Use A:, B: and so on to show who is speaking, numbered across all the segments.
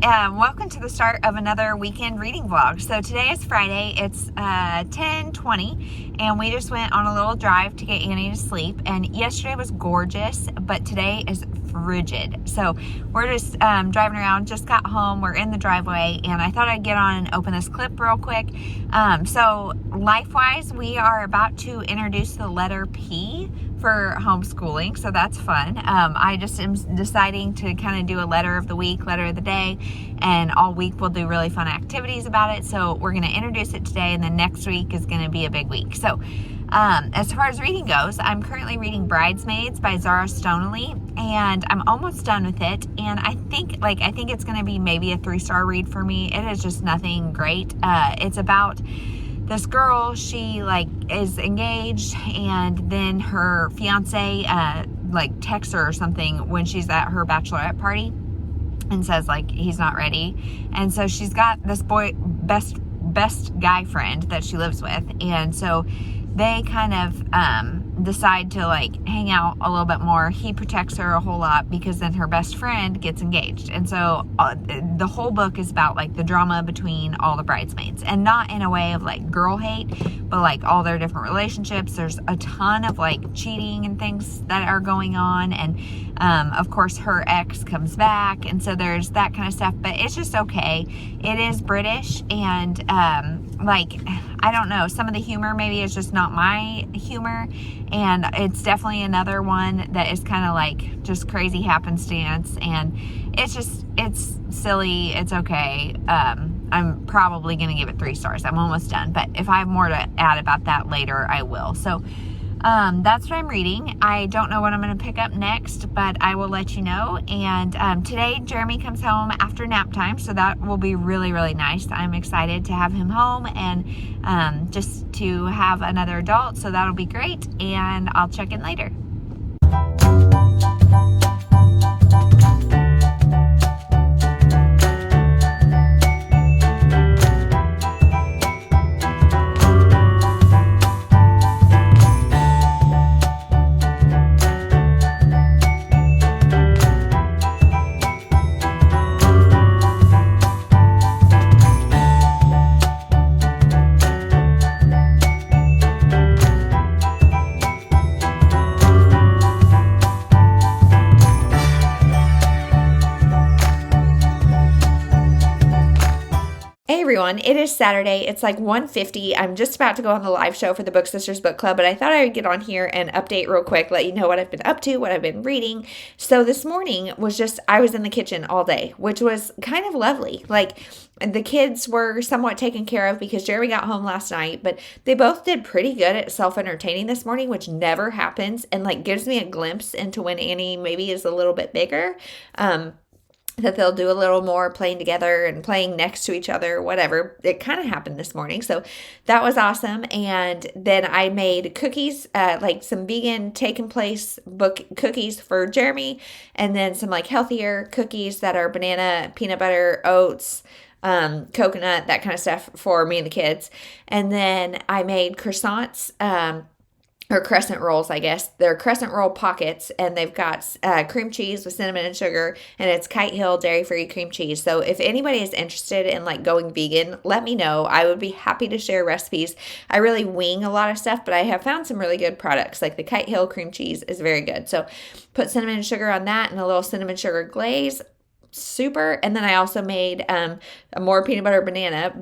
A: welcome to the start of another weekend reading vlog. So today is Friday, it's 10:20, and we just went on a little drive to get Annie to sleep. And yesterday was gorgeous, but today is frigid. So we're just driving around, just got home, we're in the driveway, and I thought I'd get on and open this clip real quick. So life-wise, we are about to introduce the letter P for homeschooling, so that's fun. I just am deciding to kind of do a letter of the week, letter of the day, and all week we'll do really fun activities about it. So we're going to introduce it today, and then next week is going to be a big week. So as far as reading goes, I'm currently reading Bridesmaids by Zara Stoneley, and I'm almost done with it. And I think it's going to be maybe a 3-star read for me. It is just nothing great. It's about this girl, she is engaged, and then her fiance texts her or something when she's at her bachelorette party and says he's not ready. And so she's got this best guy friend that she lives with, and so they kind of decide to hang out a little bit more. He protects her a whole lot because then her best friend gets engaged. And so the whole book is about the drama between all the bridesmaids, and not in a way of girl hate, but all their different relationships. There's a ton of cheating and things that are going on, and of course her ex comes back, and so there's that kind of stuff. But it's just okay. It is British, and I don't know, some of the humor maybe is just not my humor, and it's definitely another one that is kind of just crazy happenstance, and it's silly. It's okay. I'm probably gonna give it 3 stars. I'm almost done, but if I have more to add about that later, I will. So that's what I'm reading. I don't know what I'm going to pick up next, but I will let you know. And today Jeremy comes home after nap time, so that will be really, really nice. I'm excited to have him home and just to have another adult, so that'll be great. And I'll check in later. Everyone, it is Saturday. It's 1:50. I'm just about to go on the live show for the Book Sisters Book Club, but I thought I would get on here and update real quick, let you know what I've been up to, what I've been reading. So this morning was I was in the kitchen all day, which was kind of lovely. The kids were somewhat taken care of because Jeremy got home last night, but they both did pretty good at self-entertaining this morning, which never happens, and gives me a glimpse into when Annie maybe is a little bit bigger. That they'll do a little more playing together and playing next to each other, whatever. It kind of happened this morning, so that was awesome. And then I made cookies, some vegan Taken Place book cookies for Jeremy, and then some healthier cookies that are banana, peanut butter, oats, coconut, that kind of stuff for me and the kids. And then I made croissants, or crescent rolls, I guess. They're crescent roll pockets, and they've got cream cheese with cinnamon and sugar, and it's Kite Hill dairy-free cream cheese. So if anybody is interested in going vegan, let me know. I would be happy to share recipes. I really wing a lot of stuff, but I have found some really good products. The Kite Hill cream cheese is very good. So put cinnamon and sugar on that, and a little cinnamon sugar glaze. Super. And then I also made a more peanut butter banana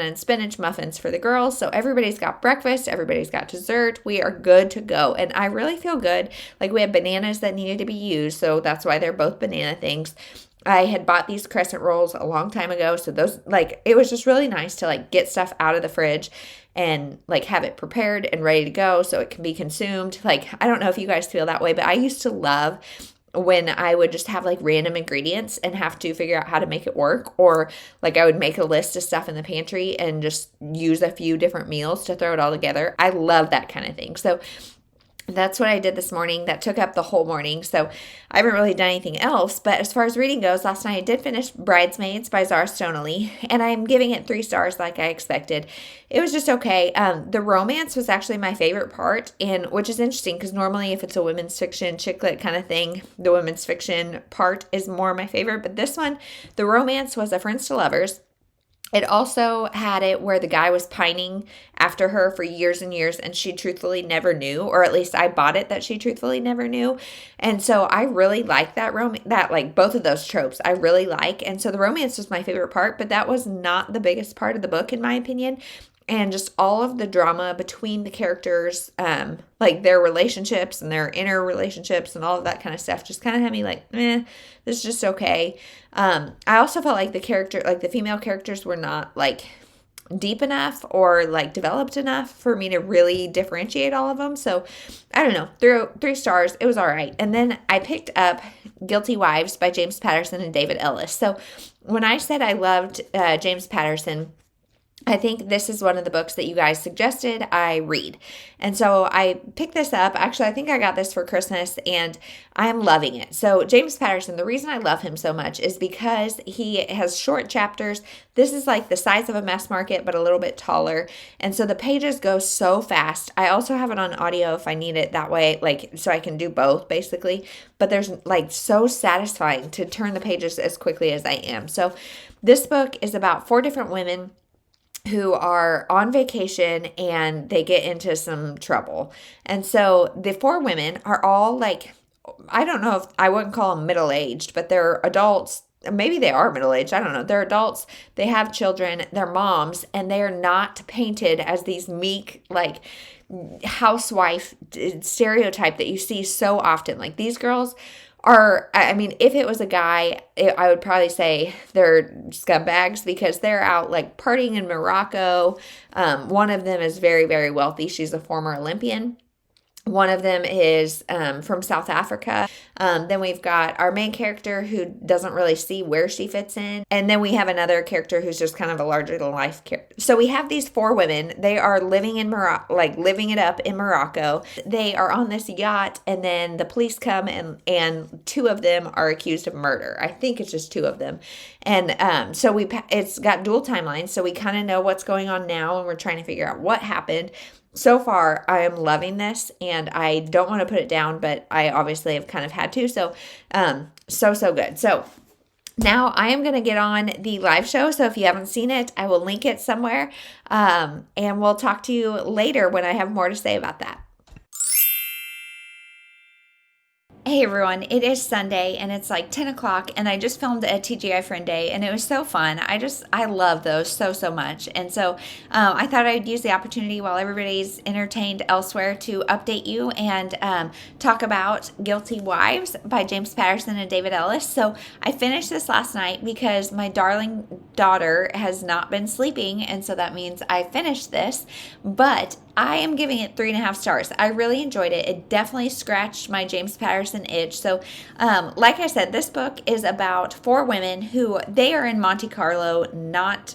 A: and spinach muffins for the girls. So everybody's got breakfast, everybody's got dessert. We are good to go, and I really feel good. We have bananas that needed to be used, so that's why they're both banana things. I had bought these crescent rolls a long time ago, so those it was just really nice to get stuff out of the fridge and have it prepared and ready to go so it can be consumed. I don't know if you guys feel that way, but I used to love when I would just have random ingredients and have to figure out how to make it work, or I would make a list of stuff in the pantry and just use a few different meals to throw it all together. I love that kind of thing. So That's what I did this morning. That took up the whole morning. So I haven't really done anything else. But as far as reading goes, last night I did finish Bridesmaids by Zara Stoneley. And I'm giving it 3 stars like I expected. It was just okay. The romance was actually my favorite part, and which is interesting because normally if it's a women's fiction, chick lit kind of thing, the women's fiction part is more my favorite. But this one, the romance was a friends to lovers. It also had it where the guy was pining after her for years and years, and she truthfully never knew, or at least I bought it that she truthfully never knew. And so I really like that like both of those tropes I really like. And so the romance was my favorite part, but that was not the biggest part of the book in my opinion. And just all of the drama between the characters, like their relationships and their inner relationships and all of that kind of stuff just kind of had me like, this is just okay. I also felt like the female characters were not like deep enough or like developed enough for me to really differentiate all of them. So I don't know, 3 stars. It was all right. And then I picked up Guilty Wives by James Patterson and David Ellis. So when I said I loved James Patterson, I think this is one of the books that you guys suggested I read. And so I picked this up. Actually, I think I got this for Christmas and I'm loving it. So James Patterson, the reason I love him so much is because he has short chapters. This is like the size of a mass market, but a little bit taller. And so the pages go so fast. I also have it on audio if I need it that way, like so I can do both basically. But there's like so satisfying to turn the pages as quickly as I am. So this book is about 4 different women who are on vacation and they get into some trouble. And so the 4 women are all like, I don't know if I wouldn't call them middle-aged, but they're adults. Maybe they are middle-aged. I don't know. They're adults. They have children. They're moms, and they are not painted as these meek, like housewife stereotype that you see so often. Like these girls are, I mean, if it was a guy, I would probably say they're scumbags because they're out like partying in Morocco. One of them is very, very wealthy. She's a former Olympian. One of them is from South Africa. Then we've got our main character who doesn't really see where she fits in. And then we have another character who's just kind of a larger than life character. So we have these 4 women. They are living in Morocco, like living it up in Morocco. They are on this yacht and then the police come and 2 of them are accused of murder. I think it's just 2 of them. And so it's got dual timelines. So we kind of know what's going on now and we're trying to figure out what happened. So far, I am loving this, and I don't want to put it down, but I obviously have kind of had to. So, so good. So now I am going to get on the live show. So if you haven't seen it, I will link it somewhere, and we'll talk to you later when I have more to say about that. Hey everyone, it is Sunday and it's like 10 o'clock and I just filmed a TGI Friend Day and it was so fun. I love those so much. And so I thought I'd use the opportunity while everybody's entertained elsewhere to update you and talk about Guilty Wives by James Patterson and David Ellis. So I finished this last night because my darling daughter has not been sleeping and so that means I finished this, but I am giving it 3.5 stars. I really enjoyed it. It definitely scratched my James Patterson itch. So, like I said, this book is about 4 women who they are in Monte Carlo, not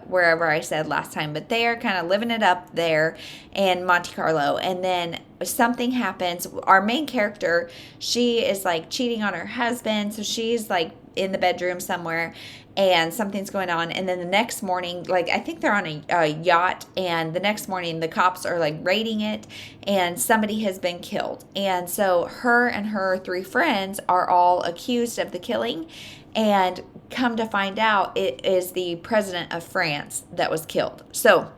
A: wherever I said last time, but they are kind of living it up there in Monte Carlo. And then something happens. Our main character, she is like cheating on her husband. So she's like in the bedroom somewhere and something's going on. And then the next morning, like I think they're on a yacht and the next morning the cops are like raiding it and somebody has been killed. And so her and her 3 friends are all accused of the killing and come to find out it is the president of France that was killed. So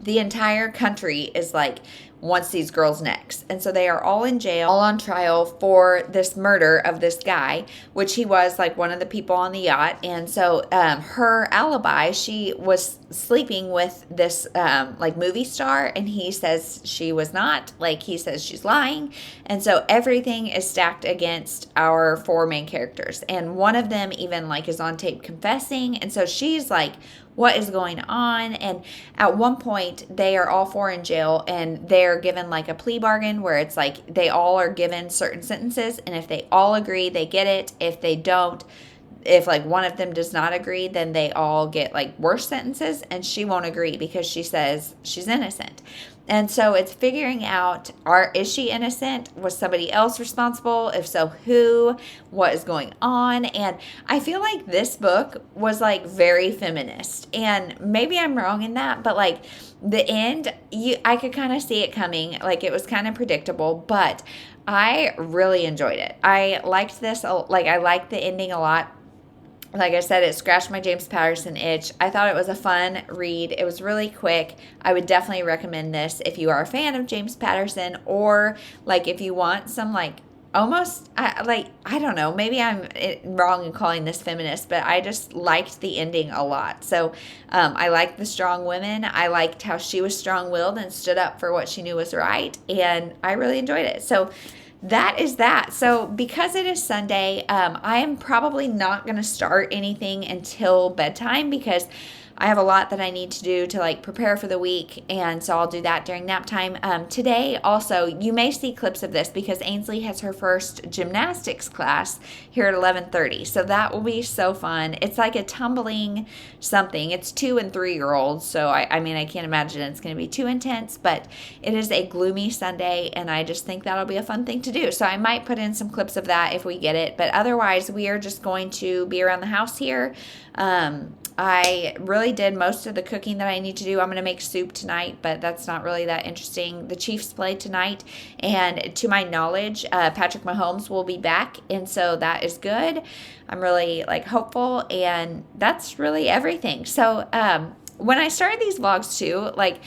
A: the entire country is like wants these girls' necks. And so they are all in jail, all on trial for this murder of this guy, which he was like one of the people on the yacht. And so her alibi, she was sleeping with this like movie star and he says she was not, like he says she's lying. And so everything is stacked against our 4 main characters. And one of them even like is on tape confessing. And so she's like, what is going on? And at one point they are all 4 in jail and they're given like a plea bargain where it's like they all are given certain sentences and if they all agree they get it. If they don't, if like one of them does not agree, then they all get like worse sentences and she won't agree because she says she's innocent. And so it's figuring out, is she innocent? Was somebody else responsible? If so, who? What is going on? And I feel like this book was like very feminist. And maybe I'm wrong in that, but like the end, I could kind of see it coming. Like it was kind of predictable, but I really enjoyed it. I liked this. Like I liked the ending a lot. Like I said, it scratched my James Patterson itch. I thought it was a fun read. It was really quick. I would definitely recommend this if you are a fan of James Patterson, or like if you want some like almost I don't know, maybe I'm wrong in calling this feminist, but I just liked the ending a lot. So I liked the strong women. I liked how she was strong-willed and stood up for what she knew was right, and I really enjoyed it. So that is that. So because it is Sunday, I am probably not going to start anything until bedtime because I have a lot that I need to do to like prepare for the week, and so I'll do that during nap time. Today also, you may see clips of this because Ainsley has her first gymnastics class here at 11:30, so that will be so fun. It's like a tumbling something. It's 2 and 3 year olds, so I mean I can't imagine it's going to be too intense, but it is a gloomy Sunday, and I just think that'll be a fun thing to do. So I might put in some clips of that if we get it, but otherwise we are just going to be around the house here. I really did most of the cooking that I need to do. I'm going to make soup tonight, but that's not really that interesting. The Chiefs play tonight, and to my knowledge, Patrick Mahomes will be back, and so that is good. I'm really like hopeful, and that's really everything. So when I started these vlogs too, like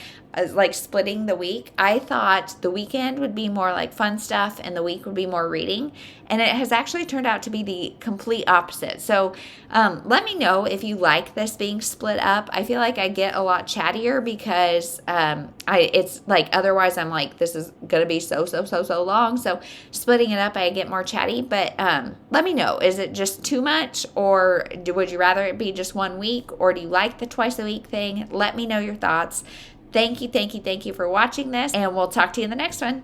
A: splitting the week, I thought the weekend would be more like fun stuff and the week would be more reading, and it has actually turned out to be the complete opposite. So let me know if you like this being split up. I feel like I get a lot chattier because it's like otherwise I'm like, this is gonna be so long, so splitting it up I get more chatty. But let me know, is it just too much, or would you rather it be just 1 week, or do you like the twice a week thing? Let me know your thoughts. Thank you for watching this, and we'll talk to you in the next one.